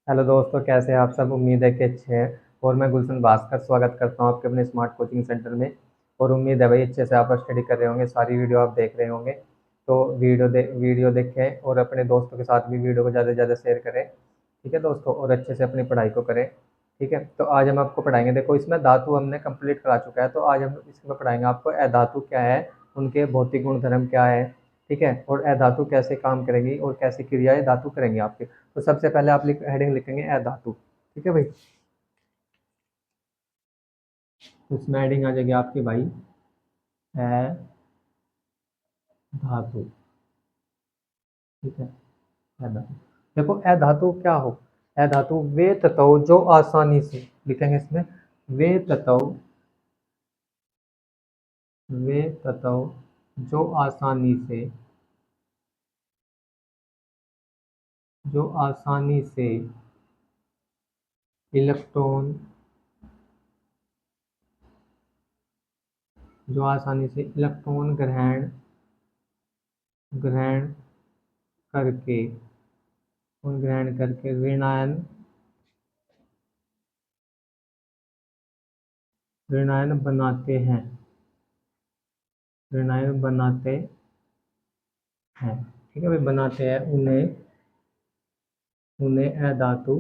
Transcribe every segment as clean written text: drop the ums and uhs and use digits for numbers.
Hello दोस्तों, कैसे हैं आप सब। उम्मीद है कि अच्छे हैं। और मैं गुलशन भास्कर स्वागत करता हूं आपके अपने स्मार्ट कोचिंग सेंटर में। और उम्मीद है भाई अच्छे से आप स्टडी कर रहे होंगे, सारी वीडियो आप देख रहे होंगे। तो वीडियो देखें और अपने दोस्तों के साथ भी वीडियो को ज़्यादा से ज़्यादा शेयर करें। ठीक है दोस्तों, और अच्छे से अपनी पढ़ाई को करें। ठीक है, तो आज हम आपको पढ़ाएंगे। देखो, इसमें धातु हमने कंप्लीट करा चुका है, तो आज हम इसमें पढ़ाएंगे आपको अधातु क्या है, उनके भौतिक गुण धर्म क्या है। ठीक है, और अधातु कैसे काम करेंगी और कैसी क्रियाएं धातु करेंगे आपके। तो सबसे पहले आप हेडिंग लिखेंगे अधातु। ठीक है भाई, उसमें हेडिंग आ जाएगी आपकी भाई अधातु। ठीक है, अधातु। देखो, अधातु क्या हो। अधातु वे तत्व जो आसानी से, लिखेंगे इसमें वे तत्व, वे तत्व जो आसानी से, जो आसानी से इलेक्ट्रॉन, जो आसानी से इलेक्ट्रॉन ग्रहण ग्रहण करके, उन ग्रहण करके ऋणायन बनाते हैं, ऋणायन बनाते हैं। ठीक है भाई, बनाते हैं उन्हें, उन्हें अधातु,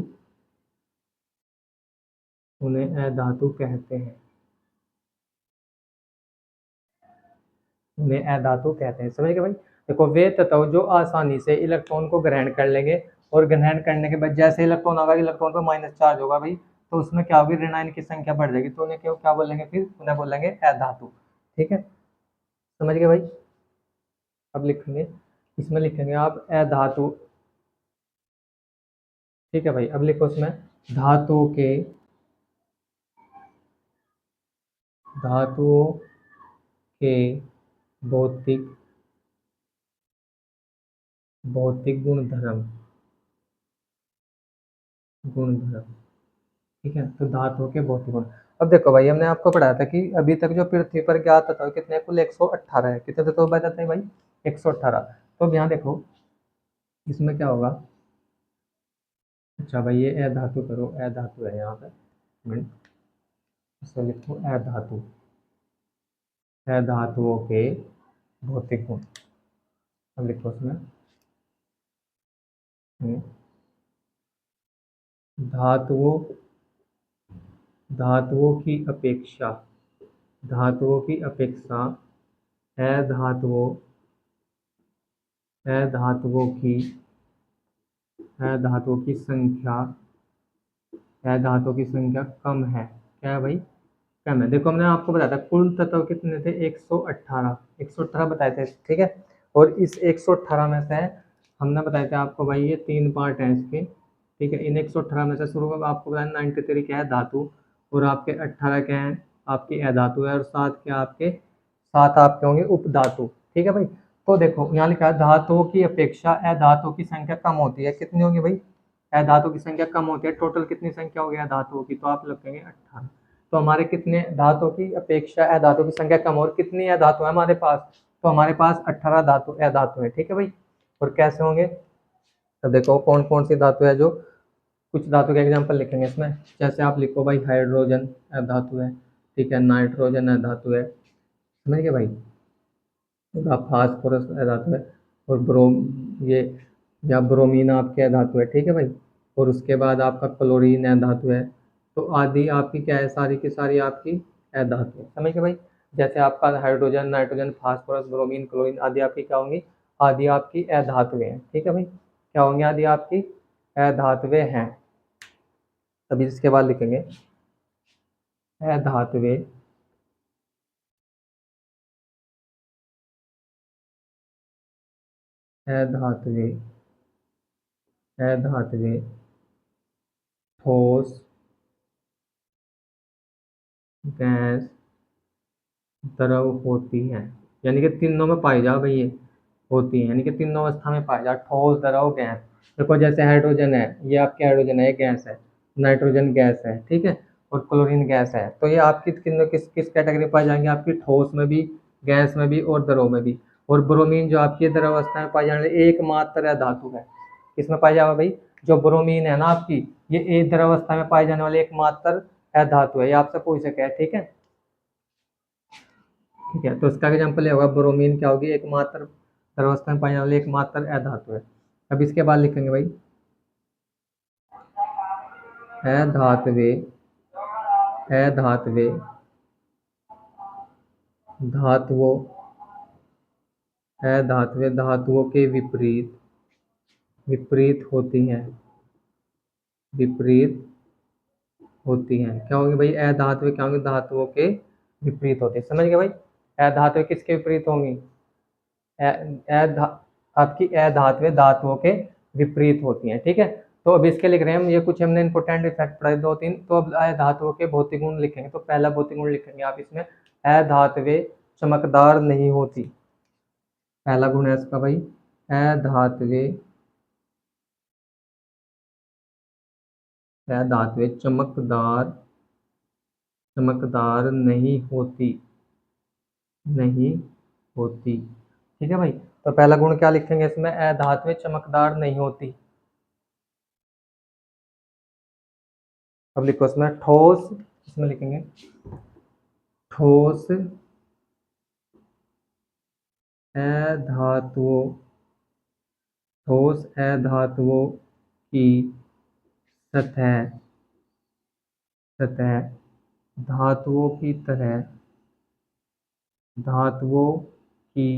उन्हें अधातु कहते हैं, उन्हें अधातु कहते हैं। समझ गए भाई। देखो, वे तत्व जो आसानी से इलेक्ट्रॉन को ग्रहण कर लेंगे, और ग्रहण करने के बाद जैसे इलेक्ट्रॉन आएगा, इलेक्ट्रॉन पर माइनस चार्ज होगा भाई, तो उसमें क्या होगी, ऋणायन की संख्या बढ़ जाएगी, तो उन्हें क्यों क्या बोलेंगे, फिर उन्हें बोलेंगे अधातु। ठीक है, समझ गए भाई। अब लिखेंगे, इसमें लिखेंगे आप अधातु। ठीक है भाई, अब लिखो इसमें धातुओं के, धातुओं के भौतिक, भौतिक गुणधर्म, गुणधर्म। ठीक है, तो धातुओं के भौतिक गुण। अब देखो भाई, हमने आपको पढ़ाया था कि अभी तक जो पृथ्वी पर ज्ञात तत्व कितने, कुल 118 है। कितने तत्व पाए जाते हैं भाई, 118। तो अब यहाँ देखो, इसमें क्या होगा। अच्छा भाई, ये अधातु करो, अधातु है यहाँ पे। मिनट, इसको लिखो अधातु, अधातुओं के भौतिक गुण। अब लिखो उसमें धातुओं, धातुओं की अपेक्षा, धातुओं की अपेक्षा अधातुओं, अधातुओं की, अधातुओं की संख्या, धातुओं की संख्या कम है। क्या है भाई, कम है। देखो, हमने आपको बताया था कुल तत्व कितने थे, 118, 118 बताए थे। ठीक है, और इस 118 में से हमने बताया था आपको भाई, ये 3 पार्ट हैं इसके। ठीक है, इन 118 में से शुरू में आपको बताया 93 क्या है, धातु। और आपके 18 क्या है, आपकी अधातु है। और 7 क्या आपके, 7 आपके होंगे उपधातु। ठीक है भाई। तो देखो, यहाँ लिखा है धातुओं की अपेक्षा अधातुओं की संख्या कम होती है। कितनी होगी भाई, धातु की संख्या कम होती है। टोटल कितनी संख्या हो गया धातुओं की, तो आप लिखेंगे 18। तो हमारे कितने धातुओं की अपेक्षा अधातु की संख्या कम, और कितनी अधातु है हमारे पास, तो हमारे पास 18 धातु अधातु है। ठीक है भाई, और कैसे होंगे, तो देखो कौन कौन सी धातु है जो, कुछ धातु के एग्जाम्पल लिखेंगे इसमें। जैसे आप लिखो भाई, हाइड्रोजन अधातु है। ठीक है, नाइट्रोजन अधातु है। समझ गए भाई। फास्फोरस धातु है। और ब्रोम, ये या ब्रोमीन आपके धातु है। ठीक है भाई। और उसके बाद आपका क्लोरीन धातु है। तो आदि आपकी क्या है, सारी की सारी आपकी धातु है। समझ गए भाई। जैसे आपका hydrogen, nitrogen, phosphorus, bromine, chlorine आदि आपकी क्या होंगी, आदि आपकी अधातुएं हैं। ठीक है भाई, क्या होंगे, आदि आपकी अधातुएं हैं। अभी इसके बाद लिखेंगे अधातुएं, अधातुएं, अधातुएं ठोस, गैस, द्रव होती हैं। यानी कि तीनों में पाई जा भाई, ये होती हैं, यानी कि तीनों अवस्था में पाई जा, ठोस, द्रव, गैस। देखो, जैसे हाइड्रोजन है, ये आपके हाइड्रोजन है, ये गैस है। नाइट्रोजन गैस है। ठीक है, और क्लोरीन गैस है। तो ये आपकी किस किस कैटेगरी में पाई जाएंगे, आपकी ठोस में भी, गैस में भी, और द्रव में भी। और ब्रोमीन जो आपकी द्रव अवस्था में पाई जाने वाली एकमात्र धातु है। किसमें पाई जाएगा भाई, जो ब्रोमीन है ना आपकी, ये एक द्रवस्था में पाई जाने वाली एकमात्र अधातु है, ये आपसे पूछ सके है, ठीक है। ठीक है, तो इसका एग्जाम्पल ये होगा, ब्रोमीन क्या होगी, एकमात्र द्रवस्था में पाई जाने वाली एकमात्र अधातु है। अब इसके बाद लिखेंगे भाई अधात्वे, अधात्वे धातुओं, अधात्वे धातुओं के विपरीत, विपरीत होती हैं, विपरीत होती हैं। क्या होगी भाई, अधात्वे क्या होंगी, धातुओं के विपरीत होती है। समझ गए भाई, अधात्वे किसके विपरीत होंगी, आपकी अधात्वे धातुओं के विपरीत होती हैं, ठीक है। तो अब इसके लिख रहे हैं हम, ये कुछ हमने इंपोर्टेंट इफेक्ट पढ़े 2-3, तो अब अधातुओं के भौतिक गुण लिखेंगे। तो पहला भौतिक गुण लिखेंगे आप इसमें, अधात्वे चमकदार नहीं होती। पहला गुण है इसका भाई, अधात्वे, अधात्वे चमकदार, चमकदार नहीं होती, नहीं होती, ठीक है भाई। तो पहला गुण क्या लिखेंगे इसमें, अधात्वे चमकदार नहीं होती। अब लिखो इसमें ठोस, इसमें लिखेंगे ठोस अधातुओं, ठोस अधातुओं की सतह, सतह धातुओं की तरह, धातुओं की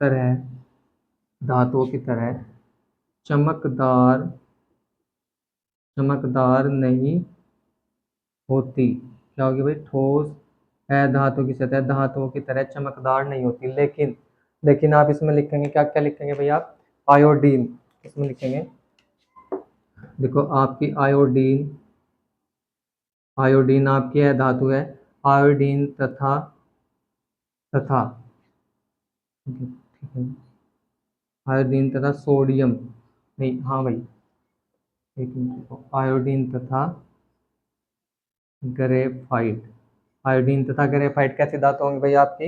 तरह, धातुओं की तरह चमकदार, चमकदार नहीं होती। क्या होगी भाई, ठोस अधातु की सतह धातुओं की तरह चमकदार नहीं होती। लेकिन, लेकिन आप इसमें लिखेंगे क्या, क्या लिखेंगे भाई आप, आयोडीन, इसमें लिखेंगे, देखो आपकी आयोडीन, आयोडीन आपकी अधातु है, आयोडीन तथा, तथा, ठीक है, आयोडीन तथा सोडियम, नहीं हाँ भाई एक मिनट रुको, आयोडीन तथा ग्रेफाइट, आयोडीन तथा ग्रेफाइट कैसी धातु होंगी भाई आपकी,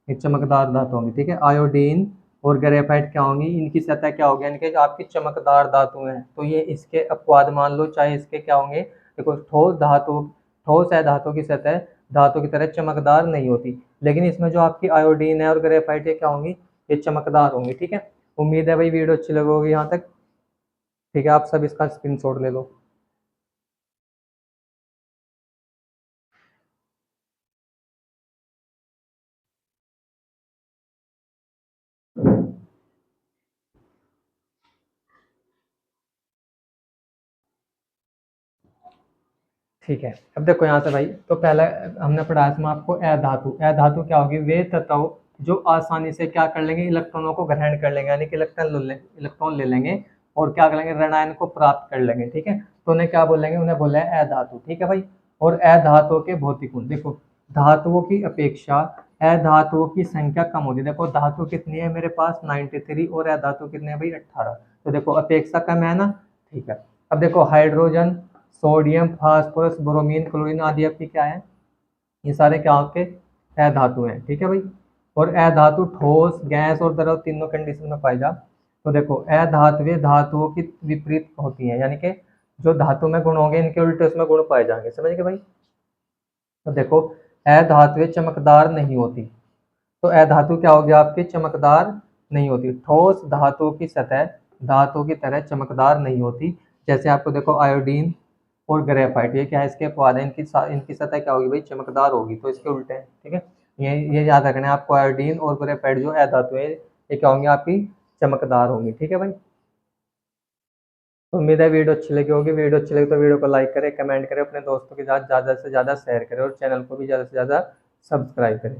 ये चमकदार धातु होंगी, ठीक है। आयोडीन और ग्रेफाइट क्या होंगी, इनकी सतह क्या होगी, इनके जो आपकी चमकदार धातु हैं, तो ये इसके अपवाद मान लो, चाहे इसके क्या होंगे, देखो ठोस धातु, ठोस है धातु की सतह धातु की तरह चमकदार नहीं होती, लेकिन इसमें जो आपकी आयोडीन है और ग्रेफाइट ये क्या होंगी, ये चमकदार होंगी, ठीक है। उम्मीद है भाई वीडियो अच्छी लगी होगी यहाँ तक, ठीक है। आप सब इसका स्क्रीनशॉट ले लो। ठीक है, अब देखो यहाँ से भाई, तो पहला हमने पढ़ा इसमें आपको अधातु, अधातु क्या होगी, वे तत्व जो आसानी से क्या कर लेंगे, इलेक्ट्रॉनों को ग्रहण कर लेंगे, यानी कि इलेक्ट्रॉन ले लेंगे और क्या कर लेंगे, ऋणायन को प्राप्त कर लेंगे, ठीक है। तो उन्हें क्या बोलेंगे, उन्हें बोले अधातु, ठीक है भाई। और अधातुओं के भौतिक गुण, देखो धातुओं की अपेक्षा अधातुओं की संख्या कम होती है। देखो धातु कितनी है मेरे पास 93 और अधातु कितने हैं भाई 18, तो देखो अपेक्षा कम है ना, ठीक है। अब देखो hydrogen, sodium, phosphorus, bromine, chlorine आदि आपकी क्या है, ये सारे क्या आपके अधातु हैं, ठीक है भाई। और अधातु ठोस, गैस और द्रव तीनों कंडीशन में पाई जा, तो देखो अधातुएं धातुओं की विपरीत होती हैं, यानी कि जो धातु में गुण होंगे इनके उल्टे उसमें गुण पाए जाएंगे, समझ गए भाई। तो देखो अधातुएं चमकदार नहीं होती, तो अधातु क्या होगी आपकी, चमकदार नहीं होती। ठोस धातुओं की सतह धातु की तरह चमकदार नहीं होती, जैसे आपको देखो आयोडीन और ग्रेफाइट, ये क्या है, इसके अपवाद है, इनकी सतह क्या होगी भाई, चमकदार होगी, तो इसके उल्टे हैं, ठीक है। ये याद रखना है आपको, आयोडीन और ग्रेफाइट जो अधातु है ये क्या होंगी आपकी, चमकदार होंगी, ठीक है भाई। तो उम्मीद है वीडियो अच्छी लगी होगी, वीडियो अच्छी लगी तो वीडियो को लाइक करें, कमेंट करें, अपने दोस्तों के साथ ज़्यादा से ज़्यादा शेयर करें और चैनल को भी ज़्यादा से ज़्यादा सब्सक्राइब करें।